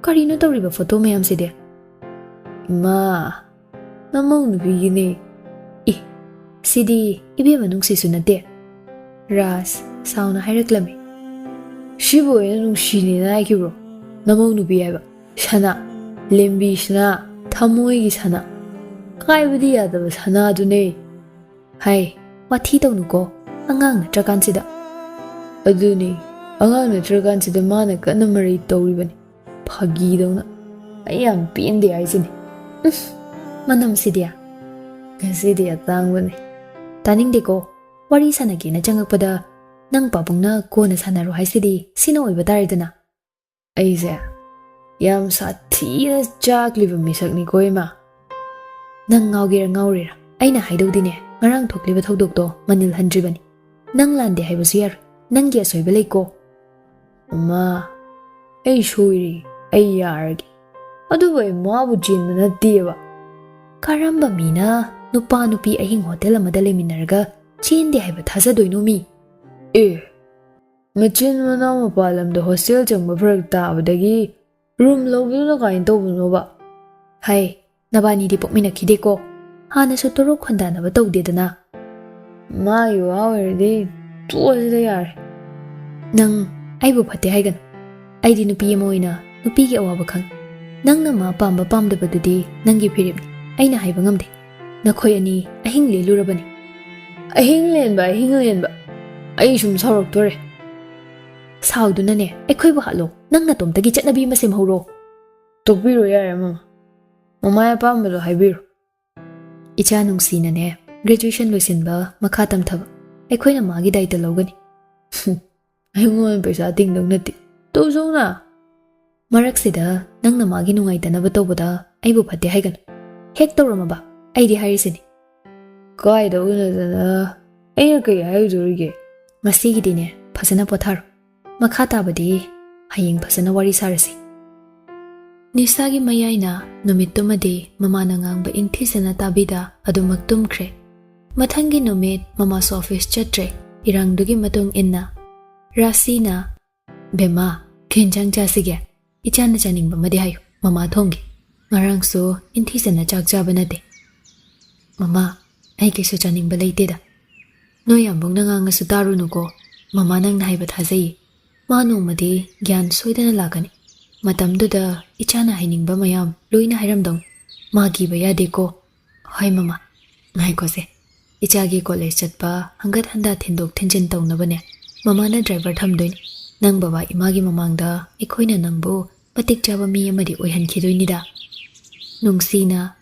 Karino tawriba photo mayam sidi. Ima, namau nubigini. Sidi ibe manungsi sunate. Ras, sauna haireklami. Shibo ena nungshini na aikibro. Namau nubi aiba. Shana, lembi shana, thamoigi shana. Kaibadi yadaba shana adune. Hai, wathi tawnuko, angang na trakansida. Aduni, angang na trakansida mana kana maray tawribani. Phagi dawna. Ayam pindi aisini. Manam sidiya. Gasidi atangwani. Taning deko, wari sanagi na jangakpada nang pabong na ko na sanaro haisidi sino oiba taridana. Aise, yam sathi na jakliba misak ni ko ima. Nang ngawrira, ay na haidaw din ngarang thokliba thokdokto manil handribani. Nang lande haibasu yar, nang giya soiba lay ko. Uma, ay shoiri, ay yargi. Aduba ay maabu jinma na diba. Karamba mina, nupa nupi ahing hotel amada leminarga chindi haiba thasadoino mi. Machin mana mapalamda hostel changba pharak tabadagi room lobuduna kain tawbunoba. Hai, nabani di pokminakide ko. Hana su torok khandanaba tawdedana. Magi wawerdi tuwasida yare. Nang aibu phate haigan. Aidi nupi ama oina nupigi awaba khang. Nang nama pamba pamdabadudi nangi phiribni. Aina haiba ngamde. Nakhoi ani ahing lelurabani. Ahing lenba. Ai sum saurok tore. Sauduna ne, akhoi ba halo. Nang natomtagi chatnabi ma semhoro. Tokbiro yare mama. Mama ya pambado haibiro. Icha nungsina ne, graduation loisinba makha tamthaba. Akhoi na magi daita logani. Ayungon paisa tingdong nati. Tawsona. Maraksida nang na magi nungaitanaba tawbada aibu phate haigan. Hek tawramaba. Aidi harisini. Kaida unadana. Aina kai haidurige. Masigidine phasana potharo. Makha tabadi haying phasana wari sarasi. Nisagi mayaina numittumadi mamana ngangba ingthisana tabida adumak tumkhre. Mathangi numit mama's office chatre irangdugi matung inna. Rasina bema khenjang jasige. Ichana chaningba madi hayo mama thongi. Ngarangso inthisana chakjaba nate. Mama, ay kaiso chaningba layteda. Noyambong nangangasu darunuko. Mama nang nahaiba thazai. Manumadi gyan soidana lagani. Matamduda ichana hainingba mayam loina hairamdong. Magiba yadeko. Hoy mama, ngai ko se. Ichagi college chatpa hangat handa thindok thinjin tawnabane. Mama na driver thamdoin. Nang baba imagi mamangda ikoina nangbo patik jaba mi amadi oihankidoinida. Nungsina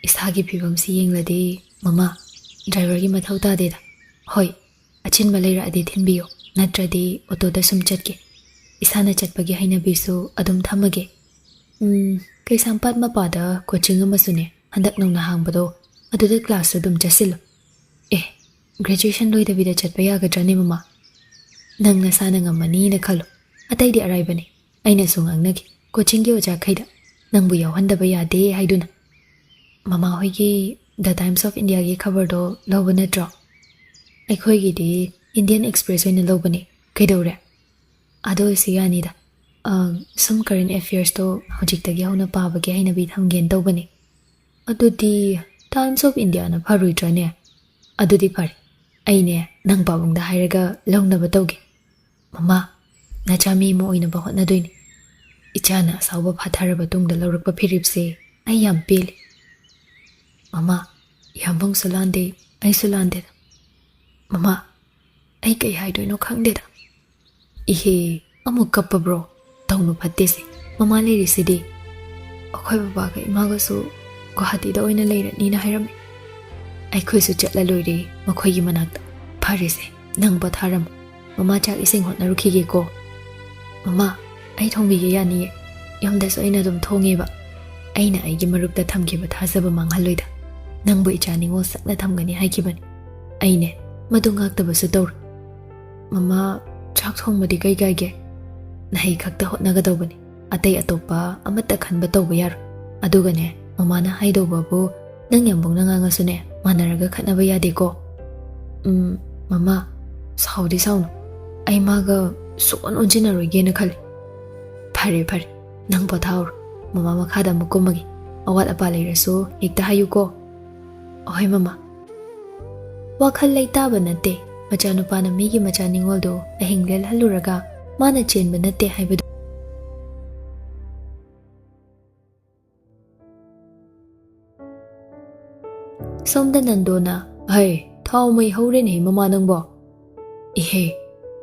isagi phibamsi yengladi mama driver gi mathau tadeda. Hoy, achinba leiradi thinbiyo. Natradi otoda sum chatke. Isana chatpagi hainabisu adum thamage. Kaisampat mapada coaching amasune handak nongna hangbado aduda class adum chasilo. Graduation loidabida chatpa yagadrane mama. Nang nasana ngamani na khalo. Ataidi araibani. Aina sungangnagi coaching gi oja khaida. Nangbu yawhandaba yade haiduna. Mama hoigi The Times of India gi cover do lobana draw. Aikhoi gi di Indian Express oina lobani. Kaidore. Ado isiyani da. Some current affairs to hojiktagi hauna pabagi hainabi thamgen tawbani. Adudi Times of India na pharuidrane. Adudi phari. Aine nang pabungda hairaga lawnaba tawge. Mama, nachami mo oina ba hotnadoini. Ichana sauba phatharaba tungda lawrakpa phiripse ai yam peli. Mama, yambong sulande, ai sulande. Mama, ai kai haidoino khangdeda. Ihe, amuk kappa bro, tawnu phattese. Mama leri sidi. Akhoi baba ga imaga su Guwahati da oina leirani na hairame. Aikhoi su chatla loire makhoi gi manakta. Pharise, nang patharam. Mama chak ising hotnarukhige ko. Mama, ai thongbige yani. Yamdasu aina dum thongeba. Aina aigi marupta thamkiba thazaba manghalloida. Nangbu ichaningo sakna thamgani haikibani. Aine madu ngaktabasu tawr. Mama chak thongmadi kai gaige. Nahi khakta hotnagadawbani. Atai atopa amata khanba tawba yar. Adugane mama na haidobabu nang yambong nangangasune manaraga khatnaba yade ko. Mama saudi saunu. Ai maga suon onjinaroige na khali. Fare fare, nang pothaur. Mama makhada amuk kumagi. Awat apa leirasu hekta hayuko. Oy mama. Wakhal leitaba nate. Machanupana migi machaningoldo ahinglel haluraga mana chenba nate haibadu. Somda nandona, hey, thaumai hauren he mama nangbo. Ihe,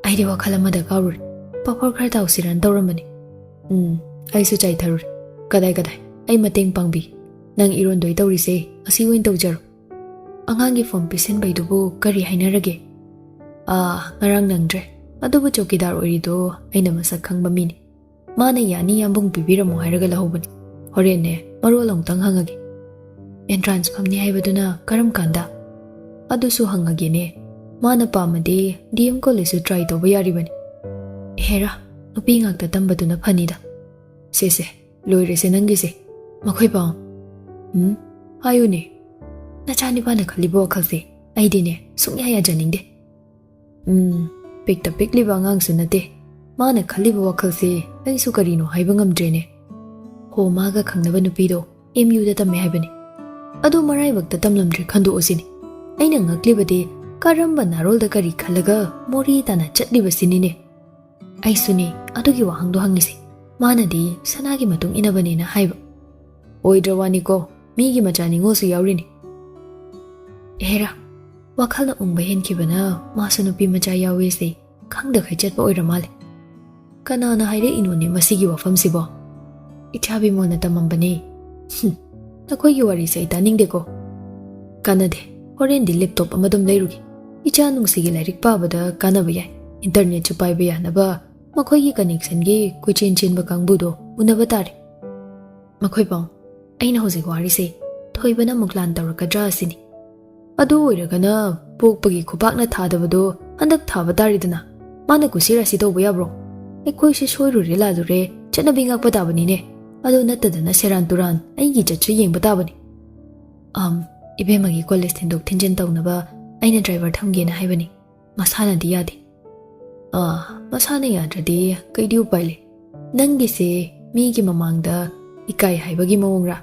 aide wakhal amada kaurur. Papor khar tausiran tauramani. Aisu chai tharur. Kadai kadai, ai mateng pangbi. Nang irondoi taurise, asi oin taujar. Angangi form pisin baidubu kari hainarage. Ngarang nangdre. Adubu chokidar orido aina masak khangba mini. Mana yani yambung bibiramo hairaga lahobani. Horene, maro longtang hangage. Entrance famni haibaduna karam kanda. Adusu hangagene. Mana pamade DM college try to bayaribani. Hera, nupi ngakta tambaduna phanida. Sese, loirese nangise. Makhoi paung. Hayune. Nachani bana khalibo wakhalse. Aidine, sungya ya janingde. Pikta pikli bangang sunate. Mana khalibo wakhalse. Aisu karino haiba ngamdrene. Ho maga khangnaba nupido. MU da tamme haibani. Adu marai wakta tamlamdre khandu osini. Aina ngaklibade karamba narol da kari khalaga mori tana chatliba sinine. Aisuni adugi wahangdo hangisi. Manadi sanagi matung inabani na haiba. Oidrawani ko migi machani ngosu yaurini. Hera, wakhal na ungba henkibana masu nupi macha yawese khangda khai chatba oiramale. Kanana haire inone masigi wafamsibo. Ichabi mo na tamambani. Nakoy wari sa itaningdeko. Kanade, horendi laptop amadum leirugi. Icha nung sige lairik pa bada kanaba yay. Internet chupay baya na ba makoy gi connection gi kuchin chin ba kangbudo unaba tari. Makoy pang, ay na hosig wari se thoy ba na muklan tawrakadra asini. Adu oiraga na pokpagi khubak na thadabado handak thaba taridana. Mana kusira si tawba yabro. Ekoy si soiruri lalure chanabi ngakpa tabani ne. Ado natadana seran turan ay gi chatsu yengba tabani. Ibe magi college tindok tinjin tawnaba ayna driver thamge na haibani. Masana di yadi. Masana yadradi kaidi upayle. Nangise migi mamangda ikai haibagi mawngra.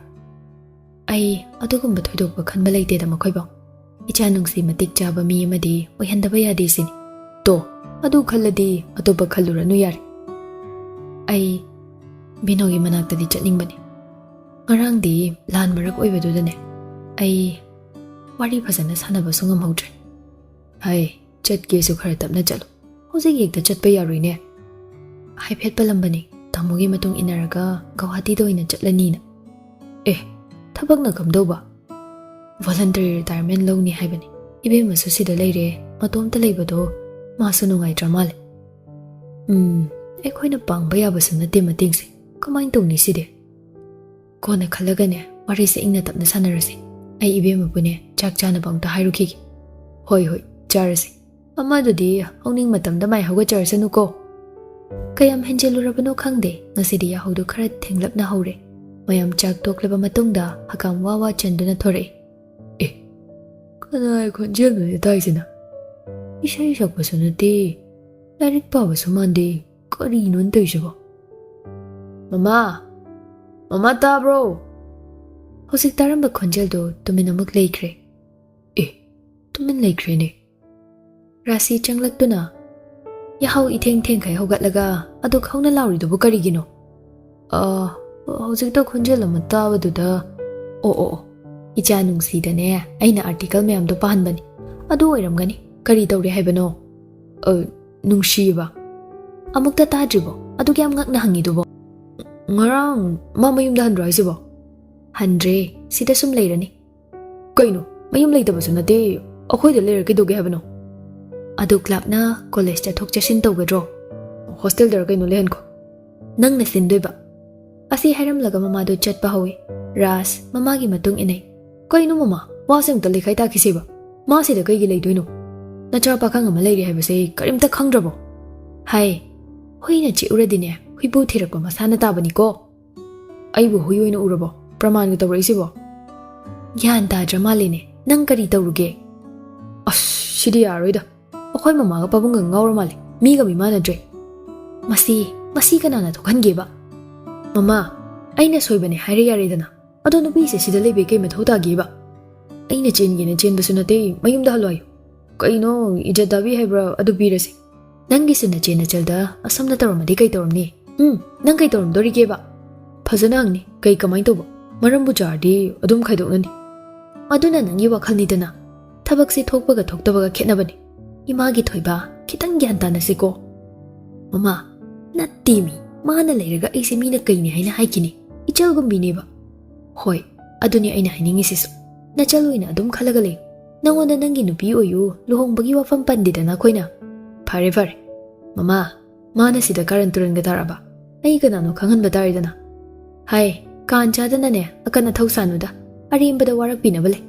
Ay adugumba thoidokba khanba leite da makhoi bang. Icha nungsi matik chaba mi amadi oihandaba yade sini. To adu khalladi atoba khalluranu yar. Ay binogi manaktadi chatningbani. Ngarangdi lan marak oibadudane. Ay wari phasana sanaba sungamhaudre. Hai chatke su khara tapna chalo. Hojik ekta chatpa yaroine. Haifet palambani. Tamogi matung inaraga Guwahati do ina chatlani na. Thabak na kamdoba. Voluntary retirement lawni haibani. Ibe masu sida leire matomta leibado masu nungai dramale. Ekhoina pangba yabasu nate matingse. Kamain tongni side. Kona khalagane wari se ingna tapna sanarase. Ay ibe mapune chak chana bangta hairuki. Hoi charase. Amadudi hauning matamda mai hauga charasanu ko. Kayam henjelurabano khangde ngasidi yahudu khara thenglapna haure. Mayam chak toklaba matungda hakam wawa chanduna thore. Kana khonjel ne taisina. Isai sakbasu nate. Larik pabasu mande. Kari non taisaba. Mama tabro. Hosik taramba khonjel do tumin amuk leikre. Tumin leikre ne. Rasi changlaktuna. Yahau iteng kai hogatlaga adu khauna lauridubu karigino. Hosik to khonjel ama tabaduda. Icha nungsidane aina article mayam do pahanbani. Adu oiramgani kari tawre haibano. Nungsiba. Amukta tadribo. Adu kyam ngakna hangidubo. Ngarang mamayum da handra isibo. Handre sida sum leirani. Kaino mayum leitabasu nate akhoida leira kidoge haibano. Adu club na college ta thok chashin tawgadro. Hostel dar kaino lehen ko. Nang na sindoiba. Asi hairamlaga mama do chatpa hawi. Ras mamagi matung inay. Kaino mama wasem ta lekhai ta kisiba. Ma sida kaigi leidoino. Nacha pakhang ama leiri haibase karimta khangdrabo. Hai hoina chi uradine huibu thirakpa masana tabani ko. Aibu hui oina urabo. Praman ga tawra isibo. Gyan ta dramaline nang kari tawruge. Shidi yaroida. Akhoi mama ga pabung ga ngawra male. Mi ga mi manadre. Masi kanana to khangeba. Mama, aina soibane haire yaredana. Ado nupise sida lebe kay mathau tagiba. Aina chengene chenbasu nate mayumda halwayo. Kaino ijadabi haibra adu pirasi. Nangi sina chena chalda asamna taramadi kay taramni. Nang kay taramdori ba? Phajana hangni kay kamai toba. Marambu chardi adum khaidoknani. Aduna nangi wakhal nidana. Thabak si thokpaga thoktabaga khetnabani. Imagi thoiba khitang gyan tanasiko. Mama, nattimi mana leiraga aise mina kayni haina haikini. Ichalgumbini ba. Hoi, aduni aina hainingi sisu. Nachaluina adum khalaga le. Nangonda nangi nupi oyu luhongbagi wafam pandidana koina. Phare phare. Mama, mana sida karan turan ga taraba. Ai kanano khangan bataridana. Hai, kan chadana ne akana thausanuda. Arimbada warak pinabale.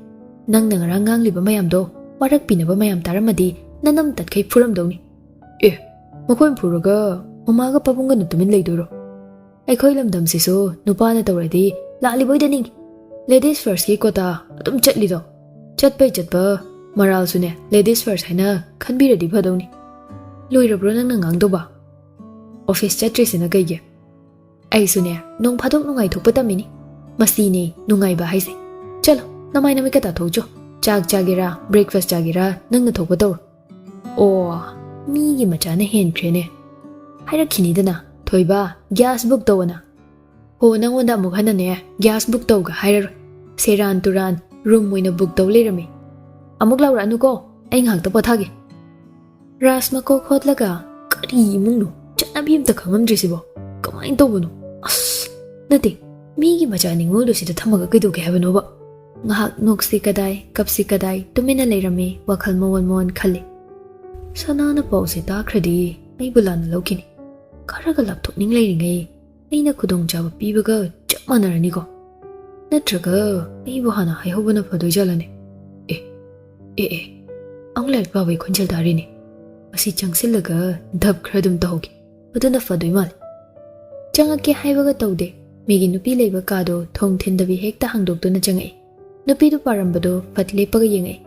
Nang nangarang liba mayam do warak pinaba mayam taramadi nanam tatkai furam doni. Makoy puraga mamaga papunga nutumin leiduro. Ai khoi lamdam sisu nupana tawradi laliboy daning. Ladies first ki kota atum chatlido. Chatpai chatpa maral sune ladies first haina khanbiradi phadoni. Loirabro nang nangang do ba. Office chatrisina kaige. Ai sune nong phadok nungai thokpa tamini. Masini nungai ba haise. Chalo namai nami kata thojo. Chak chagira breakfast chagira nangna thokpa taw. Migi machana hen krene. Hairakini dana thoiba gas book tawana. Ho nangonda amuk hanane gas book tawga hairar. Seran turan room moina book taw lerami. Amuk laura anuko ai ngak ta pothage. Ras mako khotlaga kari imungnu chanabi amta khangamdrisibo. Kamai tawbuno. Nate migi machani ngodo sida thamaga kaidoge habano ba. Ngahak noksi kadai kapsi kadai tumina lerami wakhal mon khale. Sanana pause takradi ai bulana lokini. Karaga laptop ning leiringai aina khudong jaba pibaga chap manarani ko. Natraga ai bohana haihobana phadoi jalane. Anglal babai khonjal darini. Asi changsilaga dab khradum tahogi. Aduna phadoi mal. Changake haibaga taude. Migi nupi leiba kado thong thindabi hekta hangdoktuna changai. Nupi du parambado phatle paga yengai.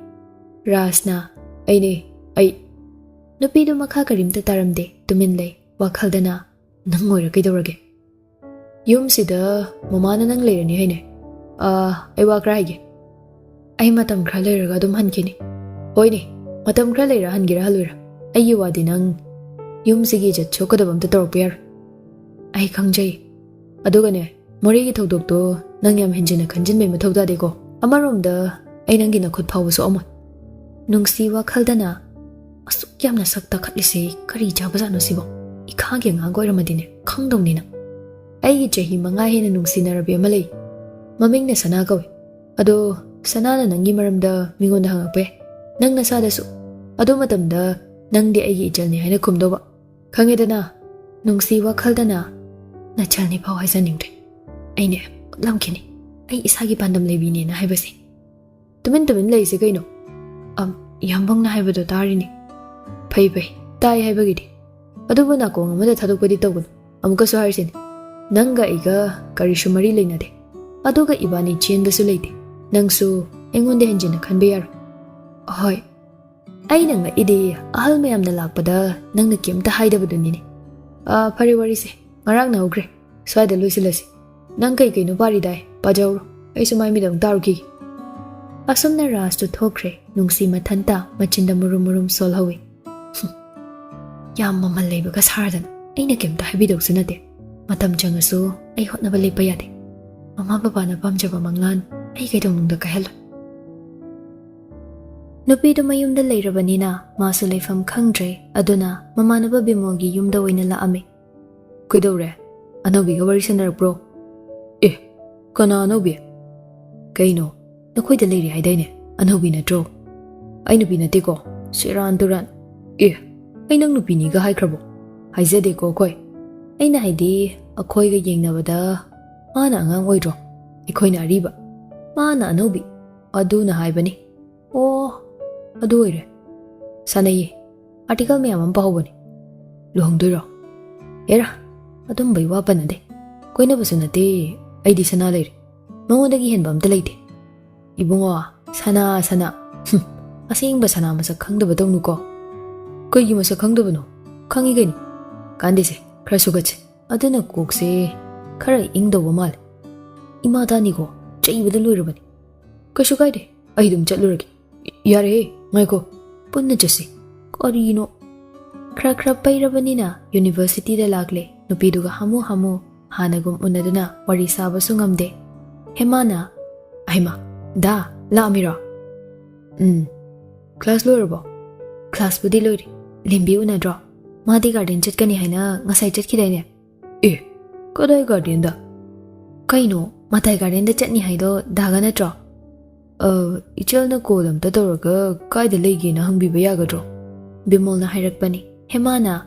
Rasna ai Nupi du makha karimta taramde tumin lei wakhaldana nang oira kaidorage. Yum sida mamana nang leirani haine. Ai wakra haige. Ai matam khra leiraga dum hankini. Hoine, matam khra leira hangira halwira. Ai wadi nang yum sigi jat chokadabam ta torpyar. Ai khangjai. Adugane morigi thodokto nang yam henjina khanjin me mathauda deko. Amaromda ai nangi na khut phawsu amon. Nungsi wakhaldana asuk yamna sakta khatlise kari jabazano sibo. Ikhage nga goiramadine khangdongnina. Aigi chahi manga hena nungsinarabi amalei. Mamingna sana kawi. Ado sanana nangi maramda mingonda hangakpe. Nang nasadasu. Ado matamda nangdi aigi ijalni haina kumdoba. Khangedana nungsi wakhaldana nachalni phaw haisaningde. Aine lamkini. Ai isagi pandam lebini na haibasi. Tumin leise kaino. Yambang na haibado tarini. Pai tai haibagidi. Adubu na ko ngamada thadokpadi tawgun. Amukasu harisin. Nanga iga karishu mari leinade. Aduga ibani chenbasu leite. Nangsu engonde henjina khanbe yar. Hoi. Ai nanga ide ahal mayamna lakpada nangna kemta haidabadunini. Phari warise. Ngarang na ugre. Swaida loisilasi. Nang kai no pari dai. Pajawro. Ai sumai midang taruki. Asomna rastu thokre nungsi mathanta machinda murum solhawi. Yam mama leibaga sardan aina kemta habidoksu nate. Matam changasu ai hotnaba lepa yade. Mama baba na pamjaba manglan ai kaidonungda kahelo. Nupi do mayumda leirabanina masu leifam khangdre aduna mamanaba bimogi yumda oina laame. Kuidore anobiga wari sanarapro. Kana anobi? Kaino nakoida leiri haidaine anobi natro. Ai nupi nateko seran turan. Ai nang nupi ni ga haikrabo. Haizade ko koi. Aina haidi akhoi ga yengnabada mana angang oidro. Ikhoina ariba. Mana anobi. Aduna haibani. Adu oire. Sanayi. Article me amam pahobani. Luhongdoiro. Era. Adum bai wa panade. Koina basunate aidi sana leiri. Mangondagi henba amta leite. Ibungo sana. Asing ba sana masa khangdaba tawnuko. Koigi masa khangdabano. Khangi gaini. Kandise. Krasugache. Adana kokse. khara ingdawba male. Ima danigo chaibada loirabani. Kaishu kaide ai dum chatlurage. Yare ngaiko punna chasi. Karino khra pairabanina university da lagle nupiduga hamu hanagum unaduna wari sabasu ngamde. Hemana aima da la amira. Class loirabo. Class budi loiri. Limbi unadro. Madi garden chatkani haina ngasai chatkidaine. Kadai garden da. Kaino matai garden da chatni haido daga natro. Ichal na kolam ta tawraga kaida leigi na hangbiba yagadro. Bimol na hairakbani. Hemana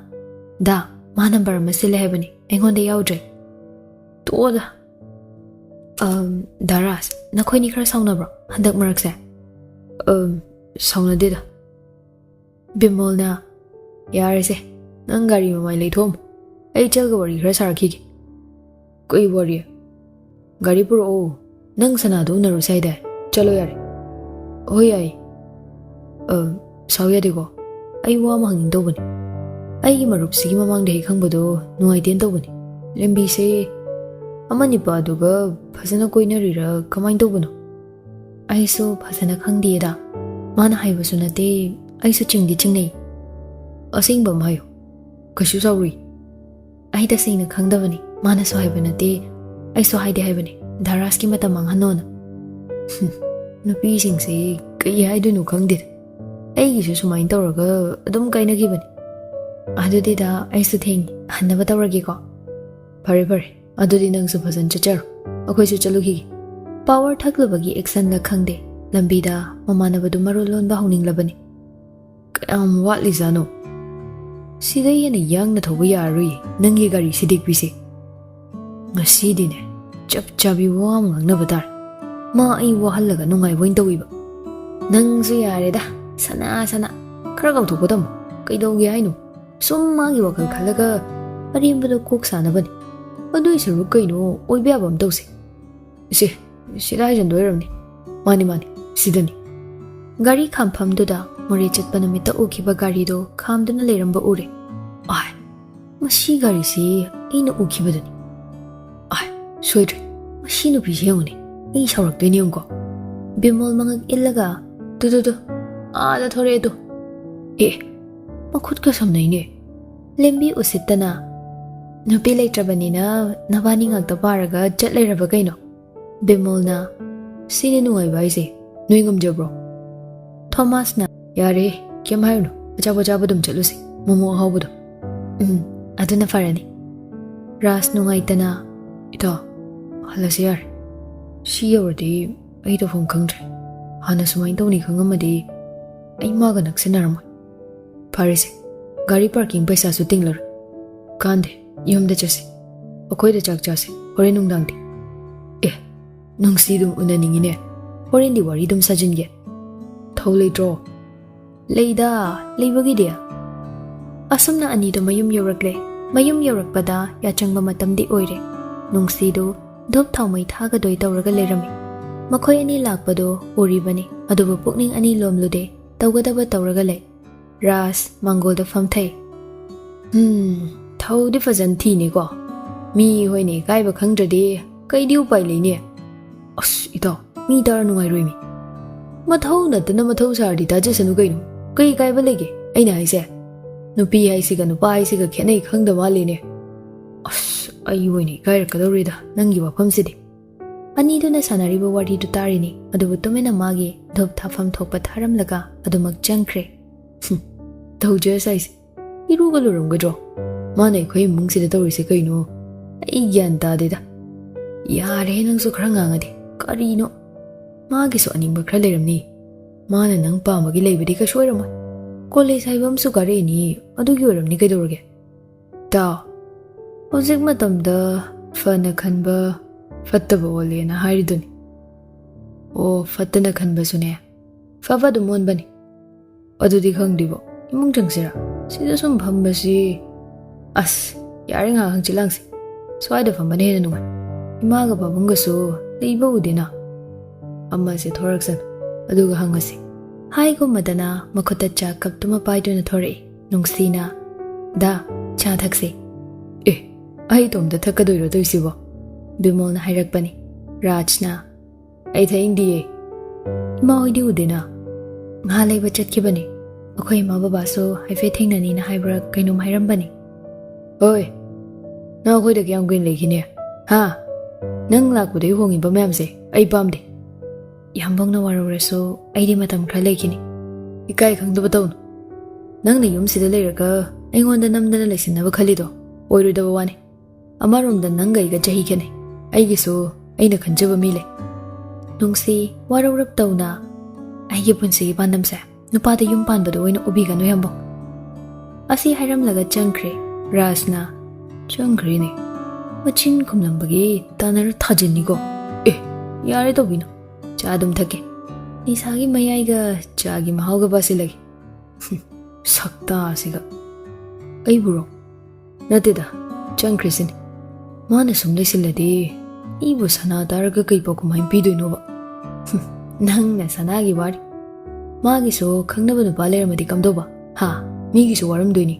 da ma number masile hebani. Engonda yaudre. Toda. Daras nakhoi ni khara saunabro handak marakse. Sauna dida. Bimol na yarese nang gari mamai leithom. Ai chalga wari khara sarakhi. Koi wari. Gari puro nang sanado naru saida. Chalo yare. Hoi ai. Sauya dego. Ai wa mahangin dobani. Ai marup sigi mamang dehi khangbado nuai den dobani. Lembi se amani pa duga phasana koinarira kamain dobano. Ai so phasana khangdi da. Mana haibasu nate ai so chingdi chingnei. Asing bam hayo. Kashu sauri. Ai da sing na khangdabani. Mana so haibanate ai so haide haibani. Daras ki mata manghanona. Nupi sing se kai haidunu khangdi. Ai gisu sumain tawraga adum kaina gibani. Adudi da ai su thing hannaba tawragi ko. Pare. Adudi nang su phazan chachar. Akhoi su chalugi. Power thaklabagi action la khangde. Lambi da mamanabadu marolon ba hauning labani. Kayam watli zano. Sidai yana yang na thoba yarui nangi gari sidik bise. Ngasi dine chap chabi wam ngangnaba dar. Ma ai wahalaga nungai boin tawiba. Nang su yare da sana khara gauthokpa dam kaidogi haino. Sum magi wakal khalaga arimbado kok sanabani. Adui saru kaino oiba bam tawse. Sidai jandoiramni. Mani sidani. Gari khampham duda more chatpa namita ukhiba gari do khamduna leramba ure. Ai mashi gari si ina ukhibadani. Ai soidre mashi nu bi jengone. Ei saurak doini onko. Bimol mangak illaga du da thore do. Makhut ka samnai ne. Lembi usittana. Nupi leitrabanina nabani ngakta paraga chatlairaba kaino. Bimol na sine nuai baise. Nuingam jabro. Thomas na yare kem haino. Achaba dum chalusi. Momo hawbudo. Aduna farani. Ras nungaitana ito halasi yar. Si yawradi ai da phone khangdre. Hana sumain tawni khangamadi ai maga naksinarama. Parise. Gari parking paisa su tinglar. Kande yumda chasi. Akhoi da chak chasi. Hore nungdangdi. Nungsi dum unaningine. Hore ndi wari dum sajinge. Thawlei draw. Leida leibagi dia. Asamna ani do mayum yawrakle. Mayum yawrakpada yachangba matamdi oire. Nungsi do dop thaumai thaga doi tawraga lerami. Makhoi ani lakpado uribani. Adubu pukning ani lomlude. Tawgadaba tawraga le. Ras mangol da famthai. Thau di fazan thi ne ko. Mi hoi ne kai ba khangdradi kai diu pai le ne. Ito mi dar nungai roimi. Mathau na tana mathau sardi ta jasanu kaino. Kai kai ba lege. Aina haise. Nupi haise ga nupa haise ga khenai khangda ma le ne. Ai hoi ne kai rakadori da nangi wafam sidi. Ani duna sanariba wari du tarini. Adubu tumena magi dop thafam thokpa tharam laga adumak changkre. Tawja size. Iruga lurumga draw. Mana khoi mungsida tawrise kaino. Ai gyan ta de da. Yare nang su khara ngangadi. Karino. Magi so animba khara leramni. Mana nang pamagi leibadi ka soiramoi. College haibam su gare ni adugi oramni kaidorage. Ta. Hojik matamda fana khanba fattaba olena hairiduni. Fattana khanba sune. Fafa du mon bani. Adudi khangdibo. Imung jangsira. Sida sum phambasi. Yare nga hangchilangsi. Swaida phambane hena nunga. Imaga babunga su leiba udina. Amma se thoraksan. Aduga hangasi. Hai ko madana makhota cha kaptuma paiduna thore. Nungsina. Da cha thakse. Ai tomda thakadoiro toisibo. Bimolna hairakpani. Rajna, "Ai thaingdiye. Ima hoidi udena. Nga leiba chatkibani. Akhoi ima baba so haife thengnani na haibra kainum hairambani." "Oi. Na akhoi da kyam queen lekhine. Ha. Nang lakpudai hongiba mayamse ai pamde. Yambongna waruraso aidi matam khra lekhini. Ikai khangdaba tawnu. Nangna yumsida leiraga aingonda namdana leisinaba khalido oiroidaba wani. Amaromda nanga iga chahi khene. Aigisu aina khanjaba mi le. Nungsi warurap tawna aigi punsigi pandamse nupada yum panbado oina ubigano yambong. Asi hairamlaga changkhre. Rajna, "Changkhre ne. Machin khumlambagi tanar thajinnigo. Yare tawbino. Cha adum thake. Nisagi mayaiga chagi mahauga basilagi." Sakta asiga. "Ai buro. Nateda. Changkhre sini. Mana sumlai siladi. Ibu sana daraga kai pakumai pidoinoba." "Nangna sanagi wari. Magiso khangnaba nupa leiramadi kamdoba. Ha, migisu waramdoini."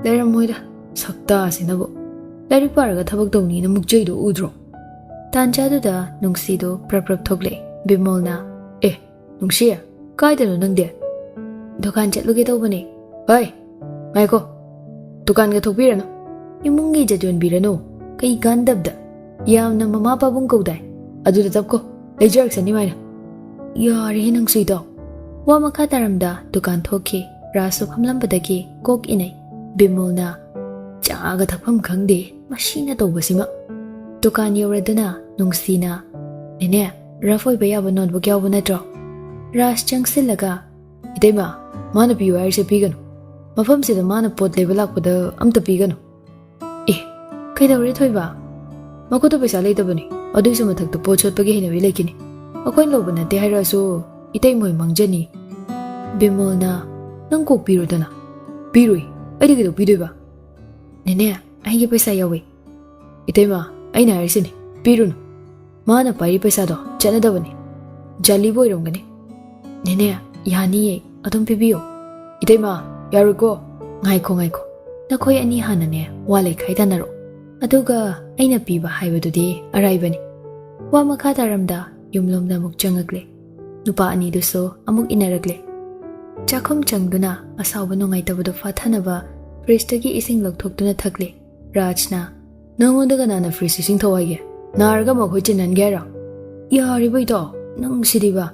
"Leiramoida. Sakta asinabu. Lairi paraga thabak tawni na mukjaido udro." Tanjaduda nungsido prap thokle. Bimolna, "Nungsiya, kaidano nangde?" "Dukan chatluge tawbani." "Oi, maiko. Dukan ga thokbirano. Imungi jajon birano. Kai gandabda. Yamna mama pabung kaudai. Aduda tapko. Leijarsani maina." "Yari nungsido." Wa makha taramda dukan thokki. Rasu phamlambadagi kok inai. Bimolna, "Chaga thakpham khangde mashina tawbasima." Dukan yauraduna nungsina, "Nene, rafoi bayaba notebook yauba natro?" Raj changsillaga, "Itaima, mana piyu hairse piganu. Mafamsida mana pot leba lakpada amta piganu." "Kaidawre thoiba? Makoto paisa leitabani. Aduisu mathakta pot chotpagi hinawi leikini. Akoin loba nate hairasu itaimoi mangjani." Bimolna, "Nang kok pirudana." "Pirui. Aidi gido pidoiba." "Nene, aigi paisa yawi." "Itaima, aina hairsini. Pirunu. Mana pari paisa do chanadabani. Jali boiromgani." "Nene, yani adum pibiyo." "Itaima, yaruko. Ngaiko. Nakhoi ani hanane wale khaidanaro. Aduga aina piba haibadudi araibani." Wa makha taramda yumlomda muk changakle. Nupa ani duso amuk inaragle. Chakhom changduna asawba nungaitabado fathanaba fridge-tagi ising lokthokduna thakle. Rajna, "Nangondaga nana fridge ising thawaige. Naraga makhoi chinangaira." "Yari baito. Nang sidiba.